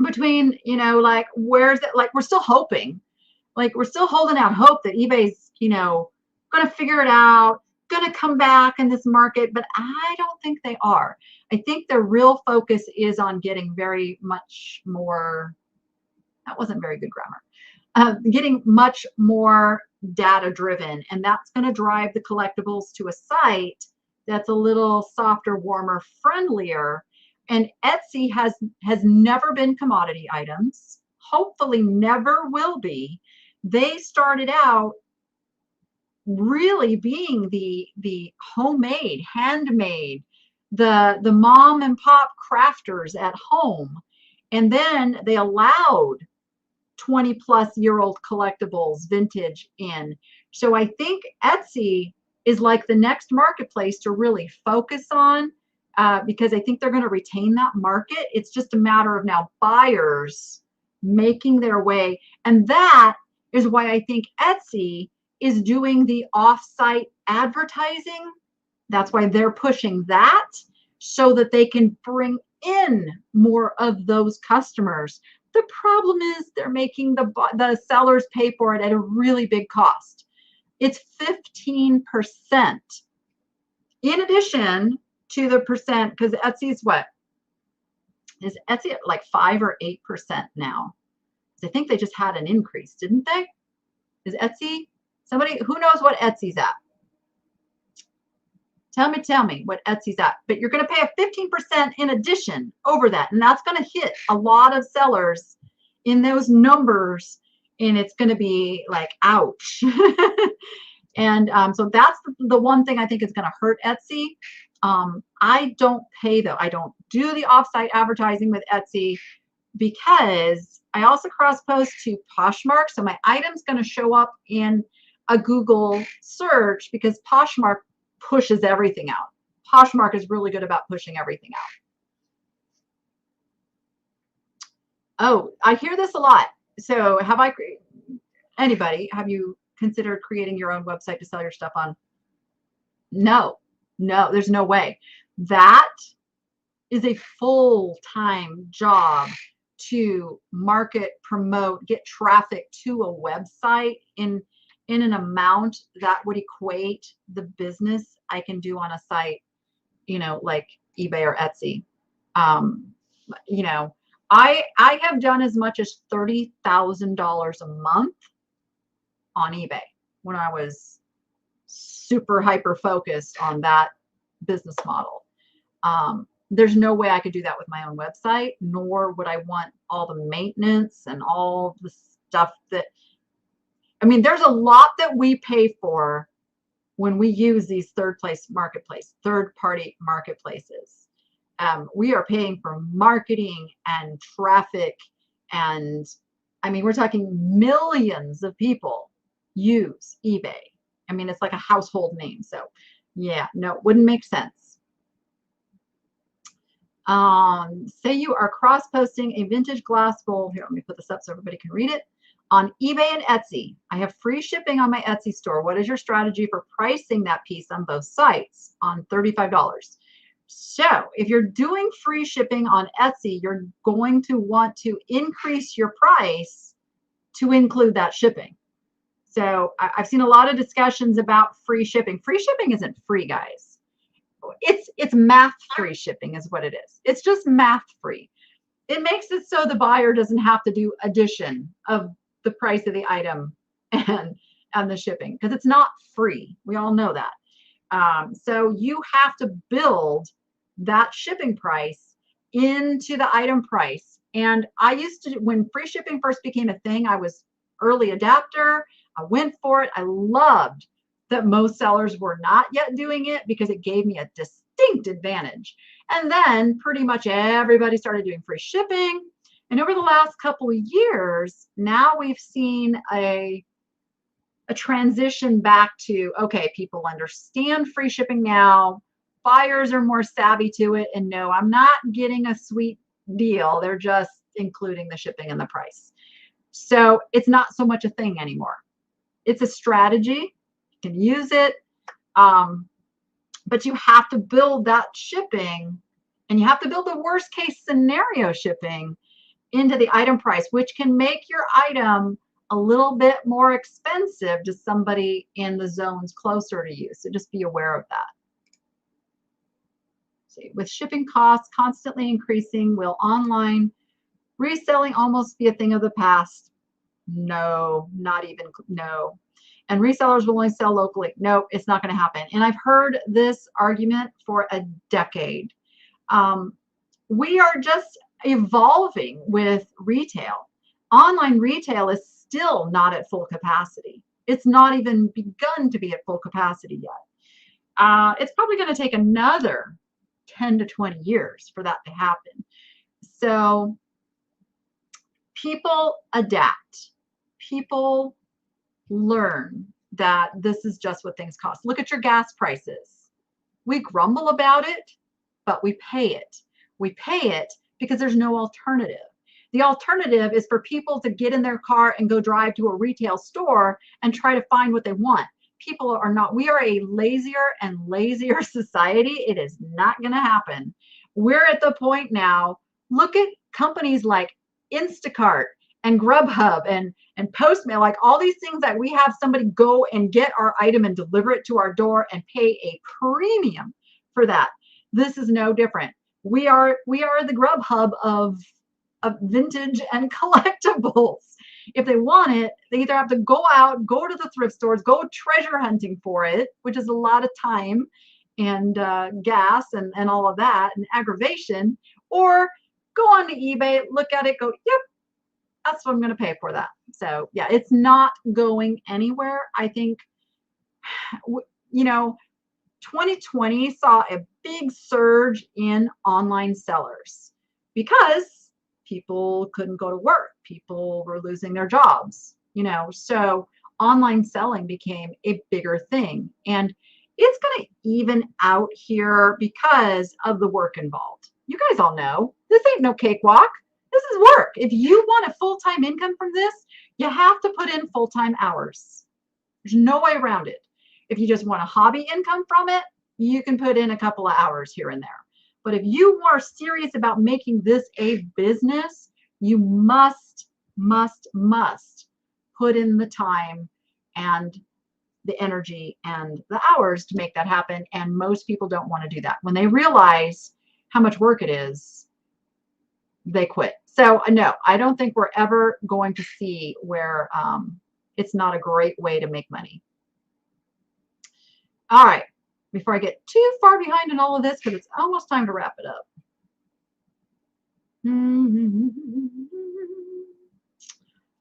between, like, where's it? Like, we're still hoping, like, we're still holding out hope that eBay's, going to figure it out, going to come back in this market, but I don't think they are. I think their real focus is on getting very much more, that wasn't very good grammar, getting much more data driven, and that's going to drive the collectibles to a site that's a little softer, warmer, friendlier. And Etsy has never been commodity items, hopefully never will be. They started out really being the homemade, handmade, the mom and pop crafters at home, and then they allowed 20-plus-year-old collectibles, vintage in. So I think Etsy is like the next marketplace to really focus on, because I think they're going to retain that market. It's just a matter of now buyers making their way. And that is why I think Etsy is doing the off-site advertising. That's why they're pushing that, so that they can bring in more of those customers. The problem is they're making the sellers pay for it at a really big cost. It's 15%. In addition to the percent, because Etsy's what? Is Etsy at like 5 or 8% now? I think they just had an increase, didn't they? Is Etsy, somebody who knows what Etsy's at? Tell me what Etsy's at. But you're going to pay a 15% in addition over that. And that's going to hit a lot of sellers in those numbers. And it's going to be like, ouch. And so that's the one thing I think is going to hurt Etsy. I don't pay, though. I don't do the offsite advertising with Etsy, because I also cross-post to Poshmark. So my item's going to show up in a Google search, because Poshmark pushes everything out. Poshmark is really good about pushing everything out. Oh, I hear this a lot. So have you considered creating your own website to sell your stuff on? No, there's no way. That is a full-time job to market, promote, get traffic to a website in an amount that would equate the business I can do on a site like eBay or Etsy. Um, I have done as much as $30,000 a month on eBay when I was super hyper focused on that business model. There's no way I could do that with my own website, nor would I want all the maintenance and all the stuff there's a lot that we pay for when we use these third party marketplaces. We are paying for marketing and traffic, and we're talking millions of people use eBay. It's like a household name. So yeah, no, it wouldn't make sense. Say you are cross-posting a vintage glass bowl. Here, let me put this up so everybody can read it. On eBay and Etsy, I have free shipping on my Etsy store. What is your strategy for pricing that piece on both sites on $35? So if you're doing free shipping on Etsy, you're going to want to increase your price to include that shipping. So I've seen a lot of discussions about free shipping. Free shipping isn't free, guys. It's math free shipping is what it is. It's just math free. It makes it so the buyer doesn't have to do addition of the price of the item and the shipping, because it's not free. We all know that. So you have to build that shipping price into the item price. And I used to, when free shipping first became a thing, I was early adapter. I went for it. I loved that most sellers were not yet doing it because it gave me a distinct advantage. And then pretty much everybody started doing free shipping. And over the last couple of years, now we've seen a transition back to, okay, people understand free shipping now. Buyers are more savvy to it. And no, I'm not getting a sweet deal. They're just including the shipping and the price. So it's not so much a thing anymore. It's a strategy. You can use it. But you have to build that shipping, and you have to build the worst case scenario shipping into the item price, which can make your item a little bit more expensive to somebody in the zones closer to you. So just be aware of that. See, with shipping costs constantly increasing, will online reselling almost be a thing of the past? No, not even, no. And resellers will only sell locally. No, it's not going to happen. And I've heard this argument for a decade. We are just evolving with retail. Online retail is still not at full capacity. It's not even begun to be at full capacity yet. It's probably going to take another 10 to 20 years for that to happen. So people adapt. People learn that this is just what things cost. Look at your gas prices. We grumble about it, but we pay it. We pay it because there's no alternative. The alternative is for people to get in their car and go drive to a retail store and try to find what they want. People are not, we are a lazier and lazier society. It is not going to happen. We're at the point now, look at companies like Instacart and Grubhub and Postmail, like all these things that we have somebody go and get our item and deliver it to our door and pay a premium for that. This is no different. We are the Grubhub of vintage and collectibles. If they want it, they either have to go out, go to the thrift stores, go treasure hunting for it, which is a lot of time and gas and all of that and aggravation, or go on to eBay, look at it, go, yep, that's what I'm going to pay for that. So yeah, it's not going anywhere. I think, 2020 saw a big surge in online sellers because people couldn't go to work. People were losing their jobs, so online selling became a bigger thing. And it's going to even out here because of the work involved. You guys all know this ain't no cakewalk. This is work. If you want a full-time income from this, you have to put in full-time hours. There's no way around it. If you just want a hobby income from it, you can put in a couple of hours here and there. But if you are serious about making this a business, you must put in the time and the energy and the hours to make that happen. And most people don't want to do that. When they realize how much work it is, they quit. So no, I don't think we're ever going to see where it's not a great way to make money. All right, before I get too far behind in all of this, because it's almost time to wrap it up.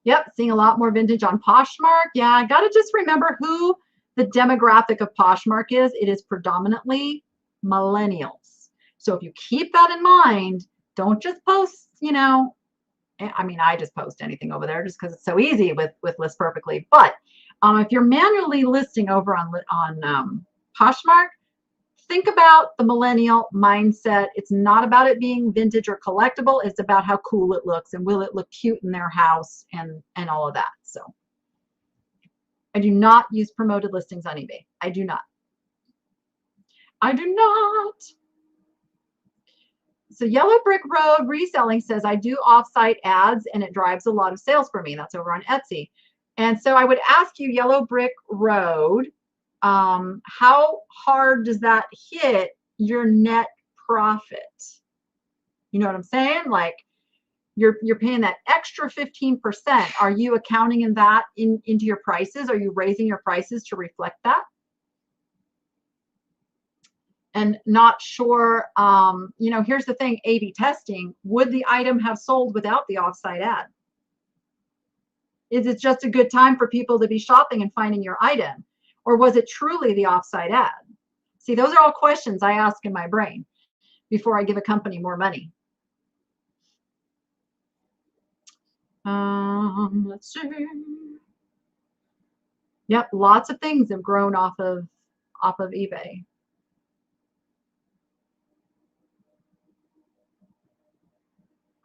Yep, seeing a lot more vintage on Poshmark. Yeah, I got to just remember who the demographic of Poshmark is. It is predominantly millennials. So if you keep that in mind, don't just post, you know, I mean, I just post anything over there just because it's so easy with List Perfectly. But if you're manually listing over on Poshmark, think about the millennial mindset. It's not about it being vintage or collectible. It's about how cool it looks and will it look cute in their house and all of that. So I do not use promoted listings on eBay. I do not. I do not. So Yellow Brick Road Reselling says, I do offsite ads and it drives a lot of sales for me. That's over on Etsy. And so I would ask you, Yellow Brick Road, how hard does that hit your net profit? You know what I'm saying? Like you're paying that extra 15%. Are you accounting in that into your prices? Are you raising your prices to reflect that? And not sure, you know, here's the thing, A/B testing, would the item have sold without the offsite ad? Is it just a good time for people to be shopping and finding your item? Or was it truly the offsite ad? See, those are all questions I ask in my brain before I give a company more money. Let's see. Yep, lots of things have grown off of eBay.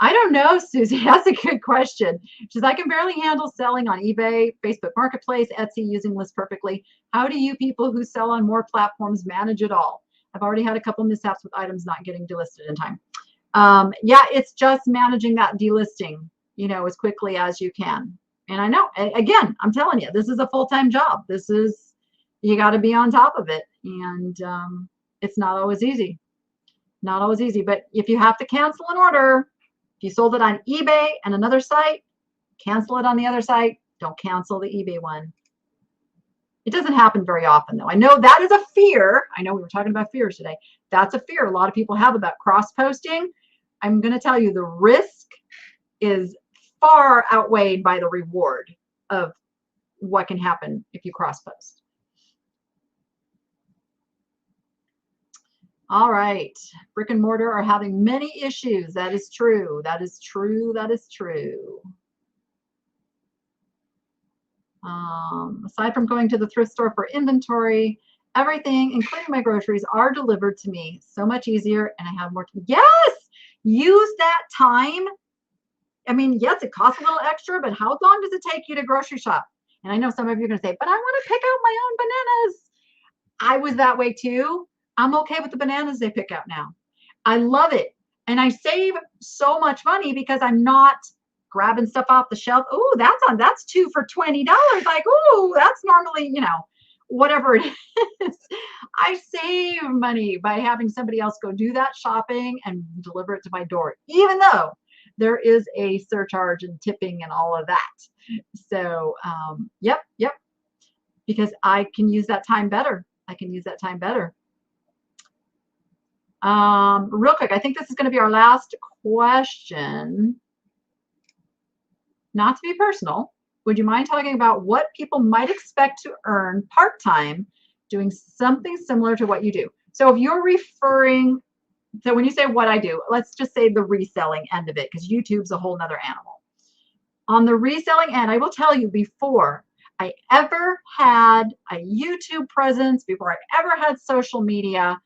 I don't know, Susie. That's a good question. She says, I can barely handle selling on eBay, Facebook Marketplace, Etsy, using List Perfectly. How do you people who sell on more platforms manage it all? I've already had a couple mishaps with items not getting delisted in time. Yeah, it's just managing that delisting, you know, as quickly as you can. And I know, again, I'm telling you, this is a full-time job. This is, you got to be on top of it. And it's not always easy. Not always easy. But if you have to cancel an order, if you sold it on eBay and another site, cancel it on the other site. Don't cancel the eBay one. It doesn't happen very often, though. I know that is a fear. I know we were talking about fears today. That's a fear a lot of people have about cross-posting. I'm going to tell you the risk is far outweighed by the reward of what can happen if you cross-post. All right. Brick and mortar are having many issues. That is true. That is true. That is true. Aside from going to the thrift store for inventory, everything, including my groceries, are delivered to me. So much easier, and I have more. Yes! Use that time. I mean, yes, it costs a little extra, but how long does it take you to grocery shop? And I know some of you are going to say, but I want to pick out my own bananas. I was that way too. I'm okay with the bananas they pick out now. I love it. And I save so much money because I'm not grabbing stuff off the shelf. Oh, that's 2 for $20. Like, oh, that's normally, you know, whatever it is. I save money by having somebody else go do that shopping and deliver it to my door, even though there is a surcharge and tipping and all of that. So, yep. Because I can use that time better. I can use that time better. Real quick, I think this is going to be our last question. Not to be personal, would you mind talking about what people might expect to earn part-time doing something similar to what you do? So if you're referring, so when you say what I do, let's just say the reselling end of it, because YouTube's a whole nother animal. On the reselling end, I will tell you, before I ever had a YouTube presence, before I ever had social media,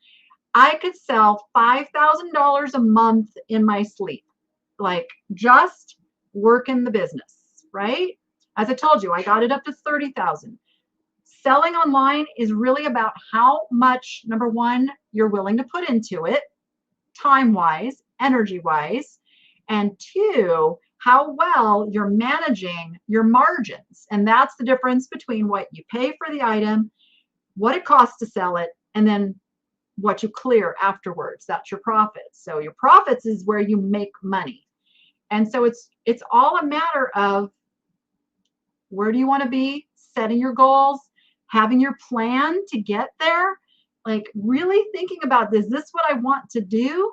I could sell $5,000 a month in my sleep, like just working the business, right? As I told you, I got it up to 30,000. Selling online is really about how much, number one, you're willing to put into it, time-wise, energy-wise, and two, how well you're managing your margins. And that's the difference between what you pay for the item, what it costs to sell it, and then what you clear afterwards. That's your profits. So your profits is where you make money. And so it's all a matter of where do you want to be, setting your goals, having your plan to get there, like really thinking about, is this what I want to do?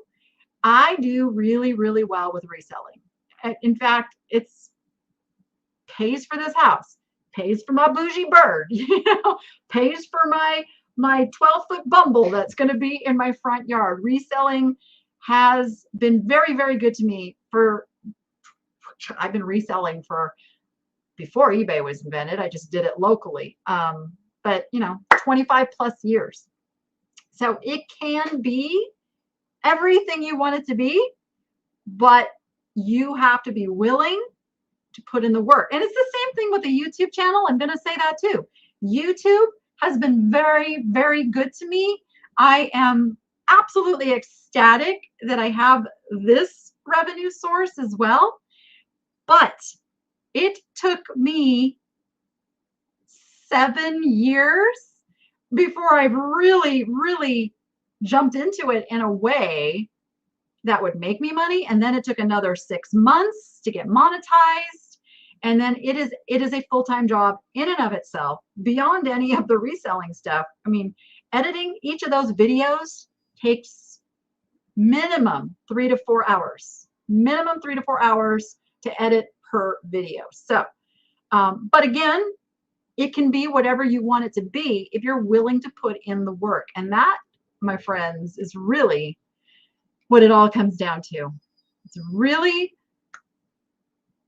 I do really, really well with reselling. In fact, it's pays for this house, pays for my bougie bird, pays for my 12-foot bumble that's going to be in my front yard. Reselling has been very, very good to me. I've been reselling for before eBay was invented. I just did it locally. But 25 plus years. So it can be everything you want it to be, but you have to be willing to put in the work. And it's the same thing with the YouTube channel. I'm going to say that too. YouTube has been very, very good to me. I am absolutely ecstatic that I have this revenue source as well. But it took me 7 years before I really, really jumped into it in a way that would make me money. And then it took another 6 months to get monetized. And then it is a full-time job in and of itself, beyond any of the reselling stuff. I mean, editing each of those videos takes minimum 3 to 4 hours, minimum 3 to 4 hours to edit per video. So, but again, it can be whatever you want it to be if you're willing to put in the work. And that, my friends, is really what it all comes down to. It's really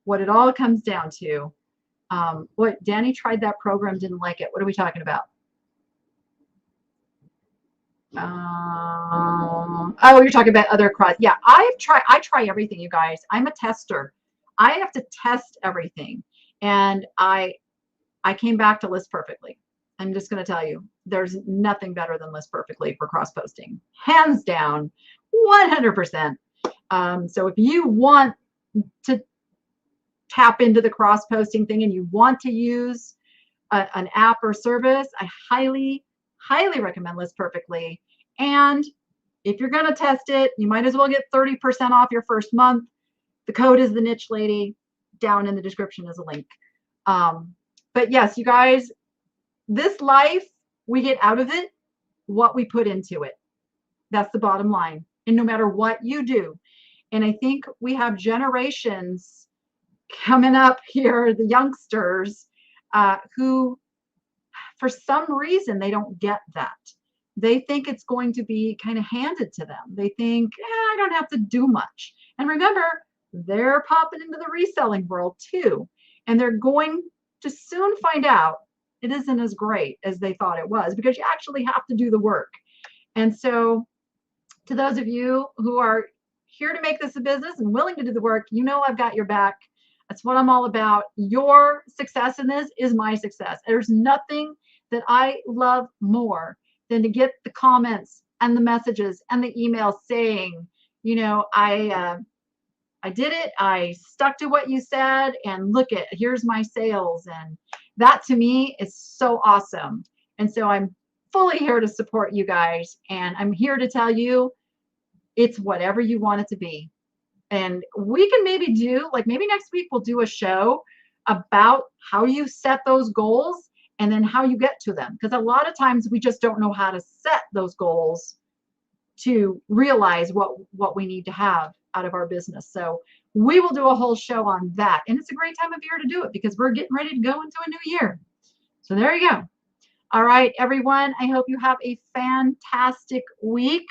what it all comes down to. What Danny tried that program, didn't like it. What are we talking about? Oh, you're talking about other cross. Yeah, I try everything, you guys. I'm a tester. I have to test everything. And I came back to List Perfectly. I'm just going to tell you, there's nothing better than List Perfectly for cross posting. Hands down, 100%. So if you want to tap into the cross posting thing and you want to use an app or service, I highly, highly recommend List Perfectly. And if you're going to test it, you might as well get 30% off your first month. The code is the niche lady. Down in the description is a link. But yes, you guys, this life, we get out of it what we put into it. That's the bottom line. And no matter what you do. And I think we have generations coming up here, the youngsters, who, for some reason, they don't get that. They think it's going to be kind of handed to them. They think, I don't have to do much. And remember, they're popping into the reselling world too. And they're going to soon find out it isn't as great as they thought it was, because you actually have to do the work. And so to those of you who are here to make this a business and willing to do the work, I've got your back. That's what I'm all about. Your success in this is my success. There's nothing that I love more than to get the comments and the messages and the emails saying, I did it. I stuck to what you said, and look at, here's my sales. And that to me is so awesome. And so I'm fully here to support you guys. And I'm here to tell you it's whatever you want it to be. And we can maybe maybe next week we'll do a show about how you set those goals and then how you get to them. Because a lot of times we just don't know how to set those goals to realize what we need to have out of our business. So we will do a whole show on that. And it's a great time of year to do it because we're getting ready to go into a new year. So there you go. All right, everyone. I hope you have a fantastic week.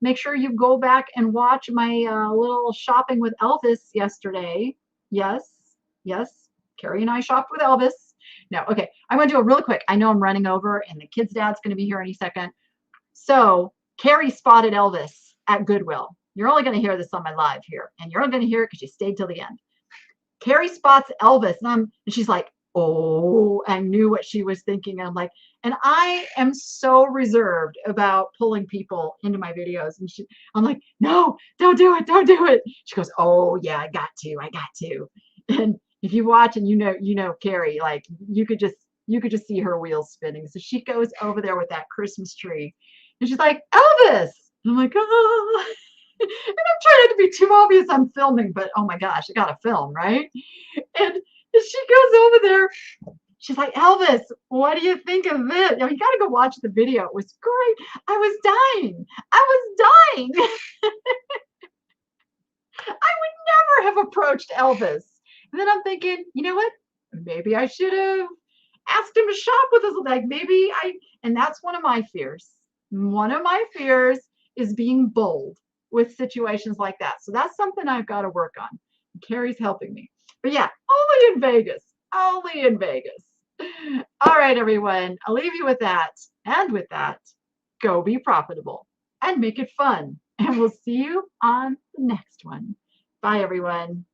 Make sure you go back and watch my little shopping with Elvis yesterday. Yes. Carrie and I shopped with Elvis. No, okay. I'm going to do it really quick. I know I'm running over and the kid's dad's going to be here any second. So Carrie spotted Elvis at Goodwill. You're only going to hear this on my live here, and you're only going to hear it because you stayed till the end. Carrie spots Elvis, and she's like, oh, I knew what she was thinking. I'm like, and I am so reserved about pulling people into my videos. And I'm like, no, don't do it. Don't do it. She goes, oh yeah, I got to. And if you watch and Carrie, like you could just see her wheels spinning. So she goes over there with that Christmas tree and she's like, Elvis. And I'm like, oh, and I'm trying not to be too obvious. I'm filming, but oh my gosh, I got to film, right? And she goes over there. She's like, Elvis, what do you think of this? You got to go watch the video. It was great. I was dying. I was dying. I would never have approached Elvis. And then I'm thinking, you know what? Maybe I should have asked him to shop with us. Like and that's one of my fears. One of my fears is being bold with situations like that. So that's something I've got to work on. Carrie's helping me. But yeah, only in Vegas. Only in Vegas. All right, everyone. I'll leave you with that. And with that, go be profitable and make it fun. And we'll see you on the next one. Bye, everyone.